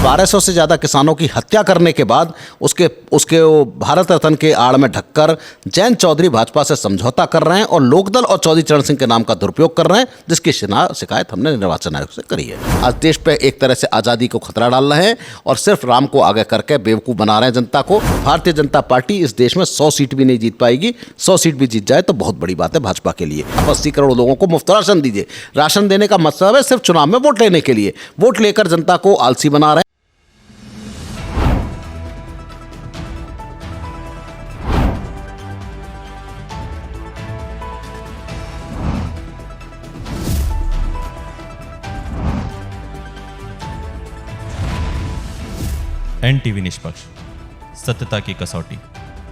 1200 से ज़्यादा किसानों की हत्या करने के बाद उसके वो भारत रत्न के आड़ में ढककर जयंत चौधरी भाजपा से समझौता कर रहे हैं और लोकदल और चौधरी चरण सिंह के नाम का दुरुपयोग कर रहे हैं, जिसकी शिकायत हमने निर्वाचन आयोग से करी है। आज देश पे एक तरह से आज़ादी को खतरा डाल रहे हैं और सिर्फ राम को आगे करके बेवकूफ़ बना रहे हैं जनता को। भारतीय जनता पार्टी इस देश में 100 सीट भी नहीं जीत पाएगी। 100 सीट भी जीत जाए तो बहुत बड़ी बात है भाजपा के लिए। आप 80 करोड़ लोगों को मुफ्त राशन दीजिए। राशन देने का मतलब है सिर्फ चुनाव में वोट लेने के लिए, वोट लेकर जनता को आलसी बना रहे हैं। एनटीवी निष्पक्ष, सत्यता की कसौटी।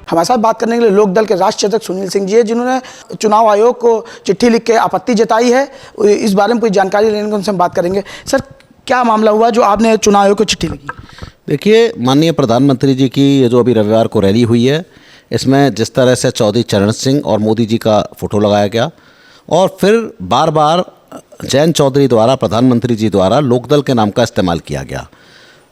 हमारे साथ बात करने के लिए लोकदल के राष्ट्रीय अध्यक्ष सुनील सिंह जी है, जिन्होंने चुनाव आयोग को चिट्ठी लिख के आपत्ति जताई है। इस बारे में कोई जानकारी लेने को उनसे हम बात करेंगे। सर, क्या मामला हुआ जो आपने चुनाव आयोग को चिट्ठी लिखी? देखिए, माननीय प्रधानमंत्री जी की ये जो अभी रविवार को रैली हुई है, इसमें जिस तरह से चौधरी चरण सिंह और मोदी जी का फोटो लगाया गया और फिर बार बार जयंत चौधरी द्वारा, प्रधानमंत्री जी द्वारा लोकदल के नाम का इस्तेमाल किया गया,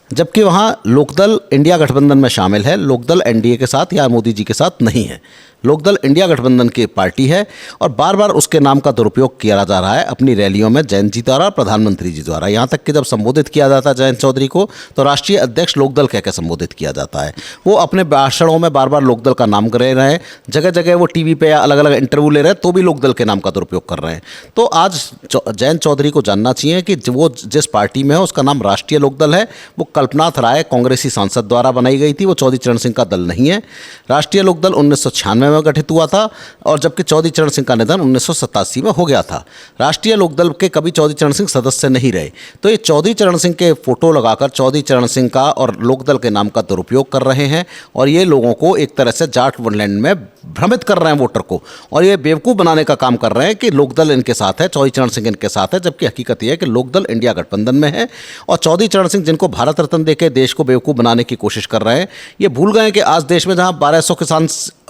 जबकि वहाँ लोकदल इंडिया गठबंधन में शामिल है। लोकदल एनडीए के साथ या मोदी जी के साथ नहीं है। लोकदल इंडिया गठबंधन की पार्टी है और बार बार उसके नाम का दुरुपयोग किया जा रहा है अपनी रैलियों में जयंत जी द्वारा, प्रधानमंत्री जी द्वारा। यहाँ तक कि जब संबोधित किया जाता है जयंत चौधरी को तो राष्ट्रीय अध्यक्ष लोकदल कहकर संबोधित किया जाता है। वो अपने भाषणों में बार बार लोकदल का नाम ले रहे हैं, जगह जगह वो टीवी पे या अलग अलग इंटरव्यू ले रहे हैं तो भी लोकदल के नाम का दुरुपयोग कर रहे हैं। तो आज जयंत चौधरी को जानना चाहिए कि वो जिस पार्टी में है उसका नाम राष्ट्रीय लोकदल है। वो कल्पनाथ राय कांग्रेसी सांसद द्वारा बनाई गई थी, वो चौधरी चरण सिंह का दल नहीं है। राष्ट्रीय लोकदल 1996 में गठित हुआ था और जबकि चौधरी चरण सिंह का निधन 1987 में हो गया था। राष्ट्रीय लोकदल के कभी चौधरी चरण सिंह सदस्य नहीं रहे। तो ये चौधरी चरण सिंह के फोटो लगाकर चौधरी चरण सिंह का और लोकदल के नाम का दुरुपयोग कर रहे हैं और ये लोगों को एक तरह से जाट वुडलैंड में भ्रमित कर रहे हैं वोटर को, और ये बेवकूफ़ बनाने का काम कर रहे हैं कि लोकदल इनके साथ है, चौधरी चरण सिंह इनके साथ है, जबकि हकीकत यह है कि लोकदल इंडिया गठबंधन में है। और चौधरी चरण सिंह जिनको भारत रत्न देके देश को बेवकूफ़ बनाने की कोशिश कर रहे हैं, ये भूल गए कि आज देश में जहां 1200 किसान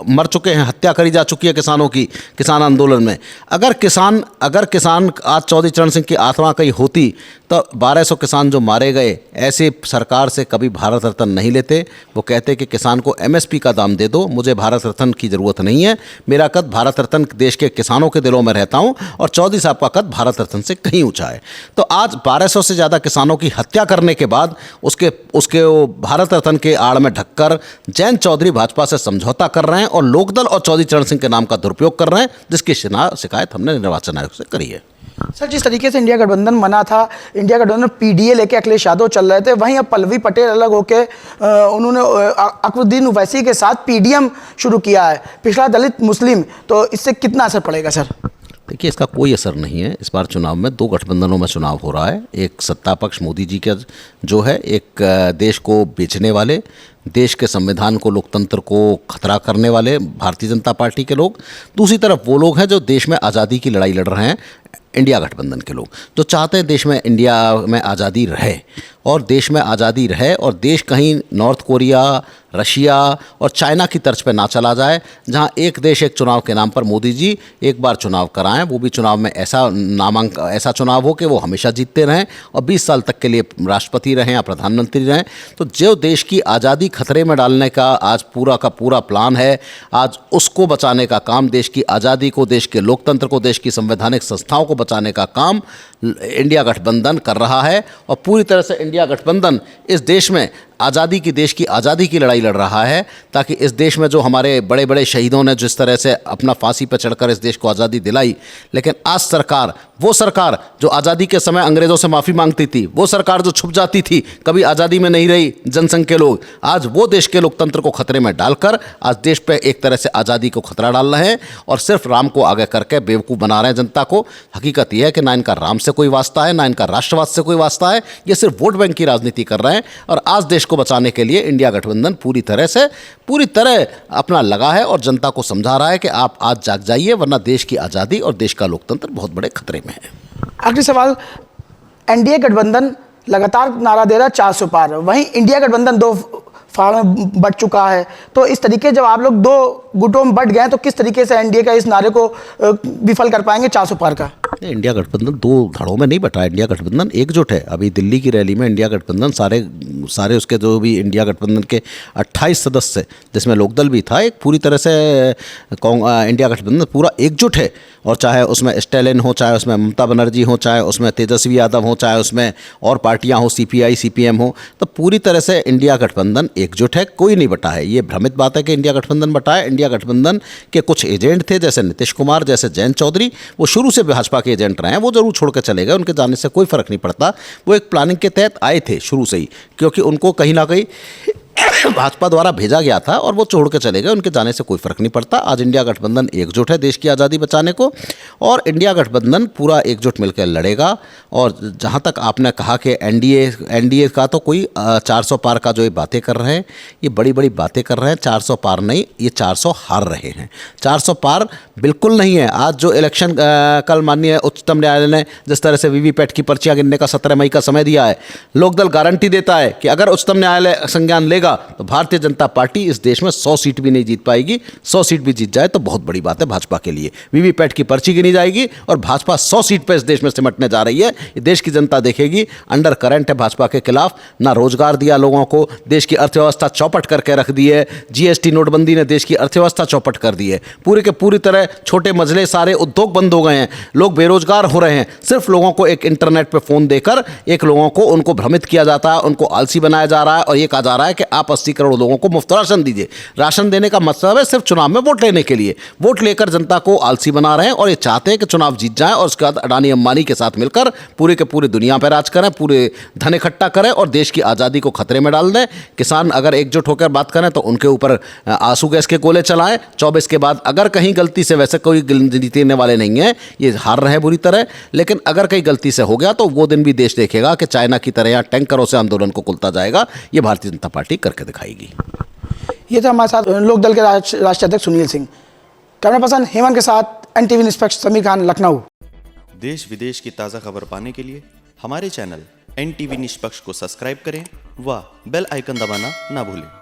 मर चुके हैं, हत्या करी जा चुकी है किसानों की किसान आंदोलन में, अगर किसान आज चौधरी चरण सिंह की आत्मा कहीं होती तो 1200 किसान जो मारे गए, ऐसे सरकार से कभी भारत रत्न नहीं लेते। वो कहते कि किसान को एमएसपी का दाम दे दो, मुझे भारत रत्न की ज़रूरत नहीं है, मेरा कद भारत रत्न देश के किसानों के दिलों में रहता हूं और चौधरी साहब का कद भारत रत्न से कहीं ऊंचा है। तो आज 1200 से ज़्यादा किसानों की हत्या करने के बाद उसके वो भारत रत्न के आड़ में ढककर जयंत चौधरी भाजपा से समझौता कर रहे हैं और लोकदल और चौधरी चरण सिंह के नाम का दुरुपयोग कर रहे हैं, जिसकी शिकायत हमने निर्वाचन आयोग से करी है। सर, जिस तरीके से इंडिया गठबंधन बना था, इंडिया गठबंधन पीडीए लेके अखिलेश यादव चल रहे थे, वहीं अब पल्लवी पटेल अलग होके उन्होंने अकबरुद्दीन ओवैसी के साथ पीडीएम शुरू किया है, पिछड़ा दलित मुस्लिम। तो इससे कितना असर पड़ेगा सर? देखिए, इसका कोई असर नहीं है। इस बार चुनाव में 2 गठबंधनों में चुनाव हो रहा है। एक सत्ता पक्ष मोदी जी का जो है, एक देश को बेचने वाले, देश के संविधान को, लोकतंत्र को खतरा करने वाले भारतीय जनता पार्टी के लोग। दूसरी तरफ वो लोग हैं जो देश में आज़ादी की लड़ाई लड़ रहे हैं, इंडिया गठबंधन के लोग जो चाहते हैं देश में, इंडिया में आज़ादी रहे और देश में आज़ादी रहे और देश कहीं नॉर्थ कोरिया, रशिया और चाइना की तर्ज पे ना चला जाए, जहां एक देश एक चुनाव के नाम पर मोदी जी एक बार चुनाव कराएं, वो भी चुनाव में ऐसा चुनाव हो कि वो हमेशा जीतते रहें और 20 साल तक के लिए राष्ट्रपति रहें या प्रधानमंत्री रहें। तो जो देश की आज़ादी खतरे में डालने का आज पूरा का पूरा प्लान है, आज उसको बचाने का काम, देश की आज़ादी को, देश के लोकतंत्र को, देश की संवैधानिक संस्थाओं को बचाने का काम इंडिया गठबंधन कर रहा है। और पूरी तरह से इंडिया गठबंधन इस देश में देश की आज़ादी की लड़ाई लड़ रहा है, ताकि इस देश में जो हमारे बड़े बड़े शहीदों ने जिस तरह से अपना फांसी पर चढ़कर इस देश को आज़ादी दिलाई, लेकिन आज वो सरकार जो आज़ादी के समय अंग्रेज़ों से माफ़ी मांगती थी, वो सरकार जो छुप जाती थी, कभी आज़ादी में नहीं रही जनसंघ के लोग, आज वो देश के लोकतंत्र को खतरे में डालकर आज देश पे एक तरह से आज़ादी को खतरा डाल रहे हैं और सिर्फ राम को आगे करके बेवकूफ़ बना रहे हैं जनता को। हकीकत यह है कि ना इनका राम से कोई वास्ता है, ना इनका राष्ट्रवाद से कोई वास्ता है। ये सिर्फ वोट बैंक की राजनीति कर रहे हैं और आज देश को बचाने के लिए इंडिया गठबंधन पूरी तरह अपना लगा है और जनता को समझा रहा है कि आप आज जाग जाइए, वरना देश की आज़ादी और देश का लोकतंत्र बहुत बड़े खतरे में है। आखिरी सवाल, एनडीए गठबंधन लगातार नारा दे रहा है 400 पार, वहीं इंडिया गठबंधन 2 फाड़ में बट चुका है। तो इस तरीके जब आप लोग 2 गुटों में बट गए तो किस तरीके से एनडीए का इस नारे को विफल कर पाएंगे 400 पार का? इंडिया गठबंधन दो धड़ों में नहीं बटा है। इंडिया गठबंधन एकजुट है। अभी दिल्ली की रैली में इंडिया गठबंधन सारे उसके जो भी इंडिया गठबंधन के 28 सदस्य, जिसमें लोकदल भी था, एक पूरी तरह से इंडिया गठबंधन पूरा एकजुट है। और चाहे उसमें स्टैलिन हो, चाहे उसमें ममता बनर्जी हो, चाहे उसमें तेजस्वी यादव हो, चाहे उसमें और पार्टियां हो, CPI CPM हो, तो पूरी तरह से इंडिया गठबंधन एकजुट है, कोई नहीं बटा है। ये भ्रमित बात है कि इंडिया गठबंधन बटा है। इंडिया गठबंधन के कुछ एजेंट थे, जैसे नीतीश कुमार, जैसे जयंत चौधरी, वो शुरू से भाजपा के एजेंट रहे हैं, वो जरूर छोड़ के चले गए, उनके जाने से कोई फर्क नहीं पड़ता। वो एक प्लानिंग के तहत आए थे शुरू से ही, क्योंकि उनको कहीं ना कहीं भाजपा द्वारा भेजा गया था और वो छोड़ के चले गए, उनके जाने से कोई फर्क नहीं पड़ता। आज इंडिया गठबंधन एकजुट है देश की आज़ादी बचाने को, और इंडिया गठबंधन पूरा एकजुट मिलकर लड़ेगा। और जहाँ तक आपने कहा कि एनडीए का तो कोई 400 पार का जो ये बातें कर रहे हैं, ये बड़ी बड़ी बातें कर रहे हैं। 400 पार नहीं, ये 400 हार रहे हैं। 400 पार बिल्कुल नहीं है। आज जो इलेक्शन कल माननीय उच्चतम न्यायालय ने जिस तरह से वीवीपैट की पर्चियाँ गिनने का 17 मई का समय दिया है, लोकदल गारंटी देता है कि अगर उच्चतम न्यायालय संज्ञान लेगा तो भारतीय जनता पार्टी इस देश में 100 सीट भी नहीं जीत पाएगी। 100 सीट भी जीत जाए तो बहुत बड़ी बात है भाजपा के लिए। वीवीपैट की पर्ची गिनी जाएगी और भाजपा 100 सीट पर इस देश में सिमटने जा रही है। ये देश की जनता देखेगी। अंडर करंट है भाजपा के खिलाफ, ना रोजगार दिया लोगों को, देश की अर्थव्यवस्था चौपट करके रख दी है। GST नोटबंदी ने देश की अर्थव्यवस्था चौपट कर दी है। पूरी के पूरी तरह छोटे मजले सारे उद्योग बंद हो गए हैं, लोग बेरोजगार हो रहे हैं। सिर्फ लोगों को एक इंटरनेट पे फोन देकर एक लोगों को उनको भ्रमित किया जाता है, उनको आलसी बनाया जा रहा है और ये कहा जा रहा है कि आप 80 करोड़ लोगों को मुफ्त राशन दीजिए। राशन देने का मतलब है सिर्फ चुनाव में वोट लेने के लिए। वोट लेकर जनता को आलसी बना रहे हैं और ये चाहते हैं कि चुनाव जीत जाएं और उसके बाद अडानी अंबानी के साथ मिलकर पूरे के पूरे दुनिया पर राज करें, पूरे धन इकट्ठा करें और देश की आज़ादी को खतरे में डाल दें। किसान अगर एकजुट होकर बात करें तो उनके ऊपर आंसू गैस के गोले चलाएं। 24 के बाद अगर कहीं गलती से, वैसे कोई जीतने वाले नहीं है, ये हार रहे बुरी तरह, लेकिन अगर कहीं गलती से हो गया तो वो दिन भी देश देखेगा कि चाइना की तरह यहाँ टैंकरों से आंदोलन को कुलता जाएगा। ये भारतीय जनता पार्टी करके दिखाएगी। ये था हमारे साथ लोकदल के राष्ट्रीय अध्यक्ष सुनील सिंह। कैमरा पर्सन हेमंत के साथ NTV निष्पक्ष समीर खान, लखनऊ। देश विदेश की ताज़ा खबर पाने के लिए हमारे चैनल NTV निष्पक्ष को सब्सक्राइब करें व बेल आइकन दबाना ना भूलें।